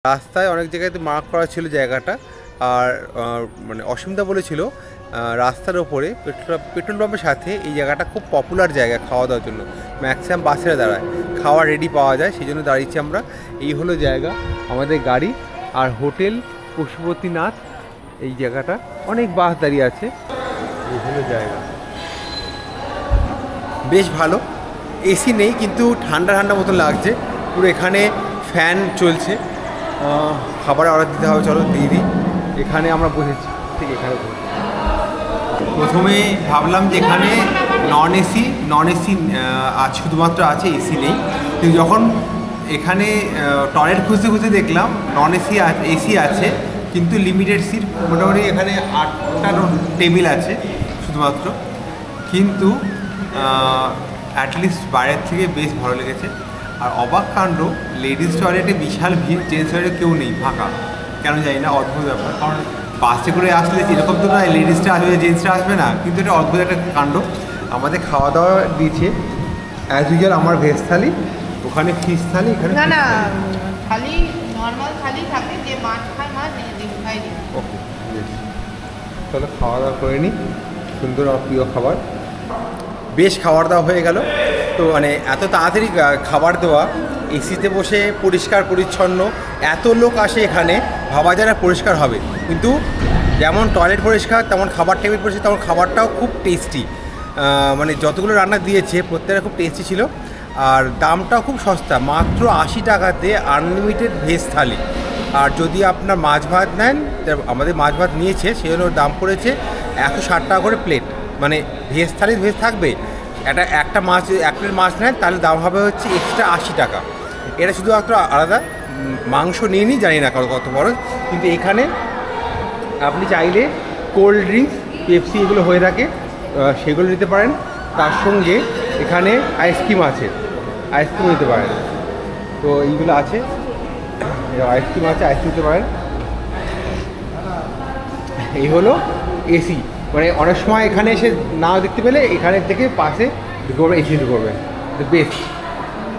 রাস্তায় অনেক জায়গাতে মার্ক করা ছিল জায়গাটা। আর মানে অসীমদা বলেছিল রাস্তার ওপরে পেট্রোল পাম্পের সাথে এই জায়গাটা খুব পপুলার জায়গা খাওয়া দাওয়ার জন্য। ম্যাক্সিমাম বাসেরা দাঁড়ায়, খাওয়া রেডি পাওয়া যায়, সেই জন্য দাঁড়িয়েছি আমরা। এই হলো জায়গা, আমাদের গাড়ি আর হোটেল পশুপতিনাথ। এই জায়গাটা অনেক বাস দাঁড়িয়ে আছে। এই হলো জায়গা, বেশ ভালো। এসি নেই কিন্তু ঠান্ডা ঠান্ডা মতন লাগছে পুরো। এখানে ফ্যান চলছে। খাবারের অর্ডার দিতে হবে, চলো দিয়ে দিই। এখানে আমরা বসেছি, ঠিক এখানে প্রথমে ভাবলাম যে এখানে নন এসি আজ শুধুমাত্র আছে, এসি নেই। কিন্তু যখন এখানে টয়লেট খুঁজতে খুঁজতে দেখলাম নন এসি এসি আছে, কিন্তু লিমিটেড সিট। মোটামুটি এখানে 8টা টেবিল আছে শুধুমাত্র। কিন্তু অ্যাটলিস্ট বাইরের থেকে বেশ ভালো লেগেছে। আর অবাক কাণ্ড, লেডিস টয়লেটে বিশাল ভিড়, জেন্টস টয়লেটে কেউ নেই, ফাঁকা। কেন জানি না, অদ্ভুত ব্যাপার। কারণ বাসে করে আসলে এরকম তো নয় লেডিসটা আসবে জেন্টসরা আসবে না, কিন্তু এটা অদ্ভুত একটা কাণ্ড। আমাদের খাওয়া দাওয়া দিয়েছে অ্যাজ ইউজুয়াল। আমার ভেজ থালি, ওখানে ফিশ থালি, এখানে না না থালি নর্মাল থালি থাকে, যে মাছ খায় মাছ, ডিম খায় ডিম। ওকে, চলো খাওয়া দাওয়া করে নিই। সুন্দর আমার প্রিয় খাবার। বেশ খাবার দাওয়া হয়ে গেল। তো মানে এত তাড়াতাড়ি খাবার দেওয়া, এসিতে বসে পরিষ্কার পরিচ্ছন্ন, এত লোক আসে এখানে, ভাবা যায় না পরিষ্কার হবে। কিন্তু যেমন টয়লেট পরিষ্কার, তেমন খাবার টেবিল পরিষ্কার, তেমন খাবারটাও খুব টেস্টি। মানে যতগুলো রান্না দিয়েছে প্রত্যেকটা খুব টেস্টি ছিল। আর দামটাও খুব সস্তা, মাত্র 80 টাকাতে আনলিমিটেড ভেজ থালি। আর যদি আপনার মাছ ভাত নেন, আমাদের মাছ ভাত নিয়েছে, সেই জন্য দাম পড়েছে 160 টাকা করে প্লেট। মানে ভেজ থালি ভেজ থাকবে, একটা মাছ, এক প্লেট মাছ নেন তাহলে দাম হবে হচ্ছে এক্সট্রা 80 টাকা। এটা শুধুমাত্র আলাদা। মাংস নিয়ে নিই, জানি না কত বড়। কিন্তু এখানে আপনি চাইলে কোল্ড ড্রিঙ্কস, পেপসি এগুলো হয়ে থাকে, সেগুলো নিতে পারেন। তার সঙ্গে এখানে আইসক্রিম আছে, আইসক্রিম নিতে পারেন। তো এইগুলো আছে, আইসক্রিম আছে, আইসক্রিম নিতে পারেন। এই হলো এসি। মানে অনেক সময় এখানে এসে নাও দেখতে পেলে এখানে থেকে পাশে ঢুকে পড়বে, এসি ঢুকে পড়বে। বেস্ট।